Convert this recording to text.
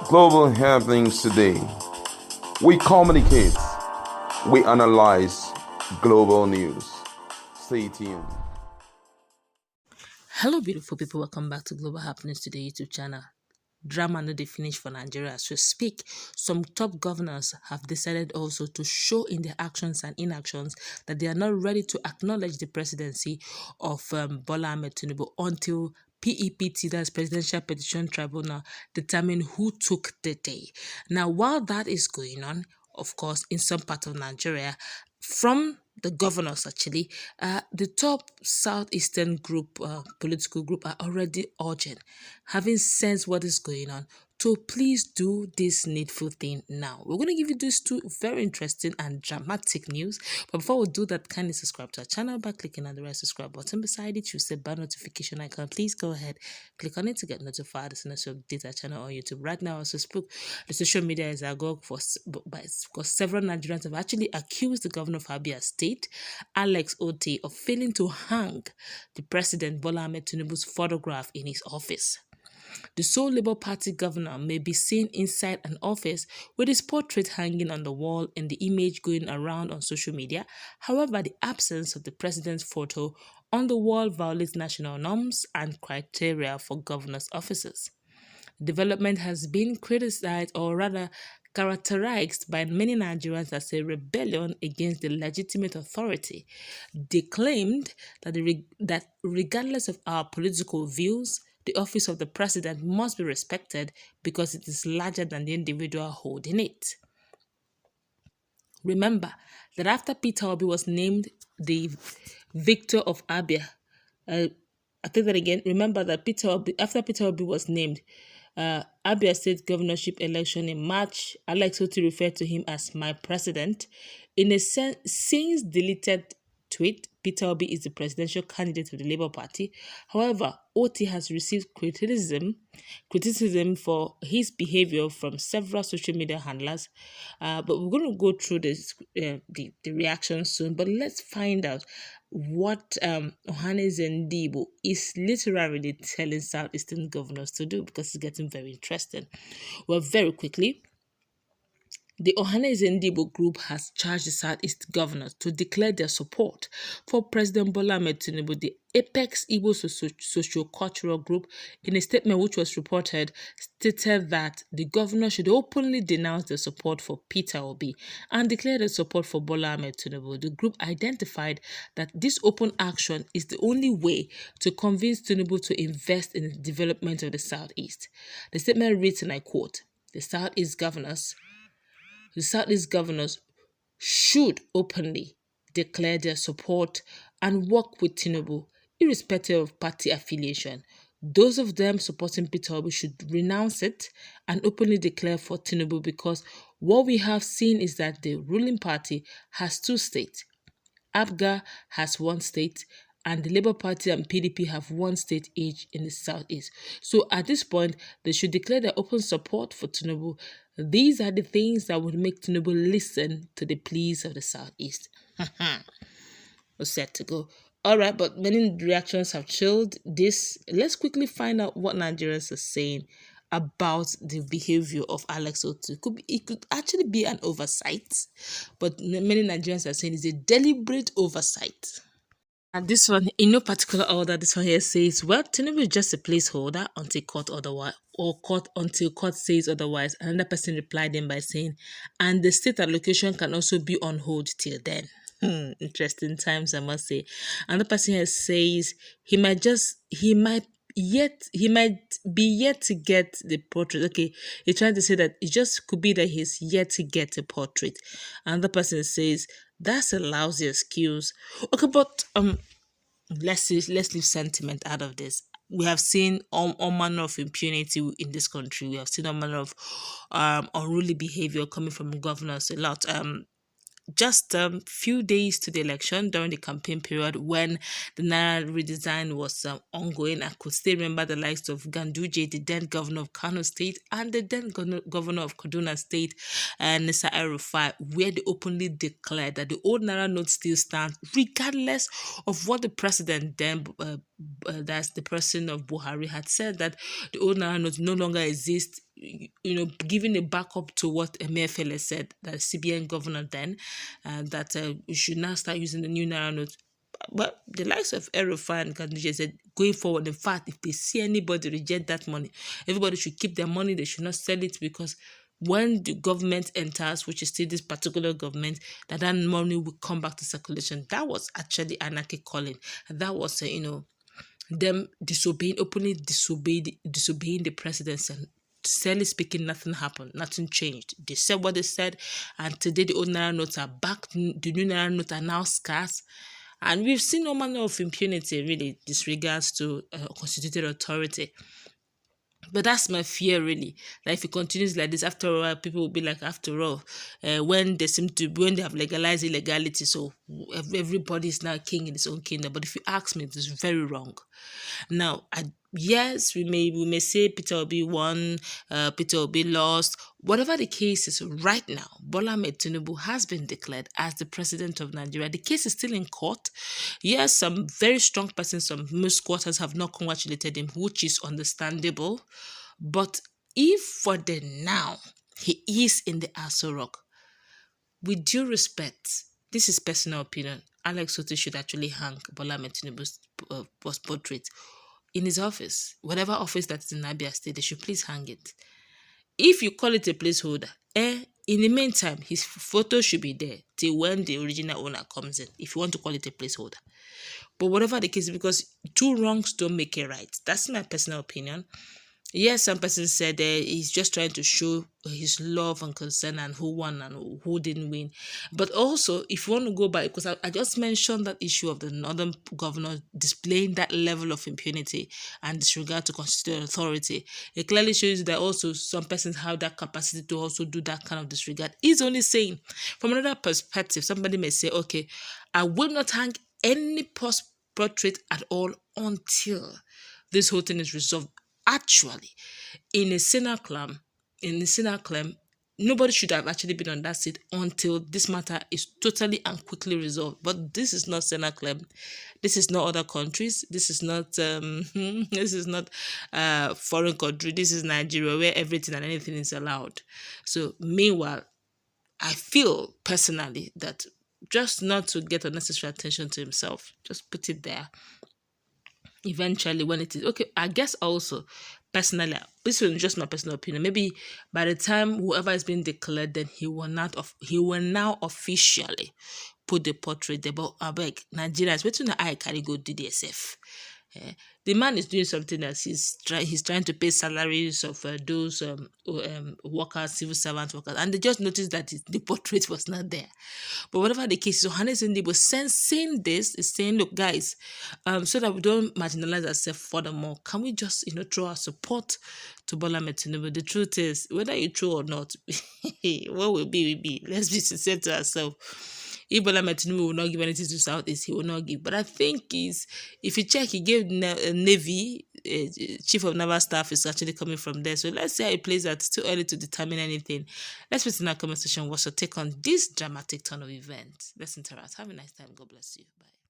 Global happenings today. We communicate, we analyze global news. Stay tuned. Hello, beautiful people. Welcome back to Global Happenings Today YouTube channel. Drama no dey finish for Nigeria as we speak. Some top governors have decided also to show in their actions and inactions that they are not ready to acknowledge the presidency of Bola Ahmed Tinubu until PEPT, that's Presidential Petition Tribunal, determine who took the day. Now, while that is going on, of course, in some part of Nigeria, from the governors actually, the top southeastern group, political group, are already urging, having sensed what is going on, to please do this needful thing now. We're going to give you these two very interesting and dramatic news. But before we do that, kindly subscribe to our channel by clicking on the red subscribe button beside it. You see bell notification icon. Please go ahead, click on it to get notified as soon as we update our channel on YouTube. Right now, as we speak, the social media is agog because several Nigerians have actually accused the governor of Abia State, Alex Otti, of failing to hang the president Bola Ahmed Tinubu's photograph in his office. The sole Labour Party governor may be seen inside an office with his portrait hanging on the wall and the image going around on social media. However, the absence of the president's photo on the wall violates national norms and criteria for governors' offices. Development has been criticized, or rather characterized by many Nigerians as a rebellion against the legitimate authority. They claimed that regardless of our political views, the office of the president must be respected because it is larger than the individual holding it. Remember that after PeterObi was named the victor of Abia, I think that again. Remember that after PeterObi was named Abia State governorship election in March, Alex Otti referred to him as my president. In a since deleted tweet, PeterObi is the presidential candidate of the Labour Party. However, Otti has received criticism for his behavior from several social media handlers. But we're going to go through this the reaction soon. But let's find out what Ohanezendibo is literally telling Southeastern governors to do, because it's getting very interesting. Well, very quickly, the Ohanezendibo group has charged the Southeast governors to declare their support for President Bola Ahmed Tinubu. The Apex Igbo socio-cultural group, in a statement which was reported, stated that the governor should openly denounce their support for PeterObi and declare their support for Bola Ahmed Tinubu. The group identified that this open action is the only way to convince Tinubu to invest in the development of the Southeast. The statement reads, and I quote, The Southeast governors should openly declare their support and work with Tinubu, irrespective of party affiliation. Those of them supporting PeterObi should renounce it and openly declare for Tinubu, because what we have seen is that the ruling party has two states. APGA has one state, and the Labour Party and PDP have one state each in the Southeast. So at this point, they should declare their open support for Tinubu. These are the things that would make Tinubu listen to the pleas of the Southeast. We're set to go. All right, but many reactions have chilled this. Let's quickly find out what Nigerians are saying about the behavior of Alex Otti. It could actually be an oversight, but many Nigerians are saying it's a deliberate oversight. And this one, in no particular order, this one here says, well, Tinubu is just a placeholder until court says otherwise. Another person replied in by saying, and the state allocation can also be on hold till then. Interesting times, I must say. Another person here says he might be yet to get the portrait. Okay, he's trying to say that it just could be that he's yet to get a portrait. Another person says that's a lousy excuse. Okay, but let's leave sentiment out of this. We have seen all manner of impunity in this country. We have seen all manner of unruly behavior coming from governors a lot. Just a few days to the election, during the campaign period when the Naira redesign was ongoing, I could still remember the likes of Ganduje, the then governor of Kano State, and the then governor of Kaduna State, Nisa El-Rufai, where they openly declared that the old Naira note still stands, regardless of what the president then, that's the person of Buhari, had said, that the old Naira note no longer exists giving a backup to what Emefiele said, the CBN governor then, that we should now start using the new naira note. But the likes of Erofa and Kanduje said, going forward, in fact, if they see anybody reject that money, everybody should keep their money. They should not sell it, because when the government enters, which is still this particular government, that money will come back to circulation. That was actually anarchy calling. That was, them openly disobeying the president. And sincerely speaking, nothing happened, nothing changed. They said what they said, and today the old naira notes are back. The new naira notes are now scarce. And we've seen no manner of impunity, really, disregards to constituted authority. But that's my fear, really. That if it continues like this, after a while, people will be like, after all, when they have legalized illegality, so everybody is now king in his own kingdom. But if you ask me, this is very wrong. Now, yes, we may say PeterObi won, PeterObi lost. Whatever the case is, right now, Bola Ahmed Tinubu has been declared as the president of Nigeria. The case is still in court. Yes, some very strong persons, some most quarters have not congratulated him, which is understandable. But if for the now he is in the Aso Rock, with due respect, this is personal opinion, Alex Soto should actually hang Bola Ahmed Tinubu's portrait in his office. Whatever office that is in Abia State, they should please hang it. If you call it a placeholder, in the meantime, his photo should be there till when the original owner comes in, if you want to call it a placeholder. But whatever the case, because two wrongs don't make a right. That's my personal opinion. Yes, some person said he's just trying to show his love and concern and who won and who didn't win. But also, if you want to go by, because I just mentioned that issue of the northern governor displaying that level of impunity and disregard to constitutional authority, it clearly shows that also some persons have that capacity to also do that kind of disregard. He's only saying, from another perspective, somebody may say, okay, I will not hang any portrait at all until this whole thing is resolved. Actually, in a Senate claim, nobody should have actually been on that seat until this matter is totally and quickly resolved. But this is not Senate claim. This is not other countries. This is not foreign country. This is Nigeria, where everything and anything is allowed. So meanwhile, I feel personally that just not to get unnecessary attention to himself, just put it there. Eventually, when it is okay, I guess also personally, this is just my personal opinion. Maybe by the time whoever is being declared, then he will now officially put the portrait there. But I beg Nigerians, wait till I carry go do the SF. The man is doing something else. He's trying to pay salaries of those workers, civil servant workers, and they just noticed that the portrait was not there. But whatever the case, so Hannes Ndibo saying this is saying, look, guys, so that we don't marginalize ourselves furthermore, can we just throw our support to Bola Ahmed Tinubu? The truth is, whether you throw or not, what will be. Let's be sincere to ourselves. If Bola Ahmed Tinubu will not give anything to SouthEast, he will not give. But I think if you check, he gave Navy, Chief of Naval Staff is actually coming from there. So let's see how it plays out. It's too early to determine anything. Let's put in our comment section what's your take on this dramatic turn of events. Let's interact. Have a nice time. God bless you. Bye.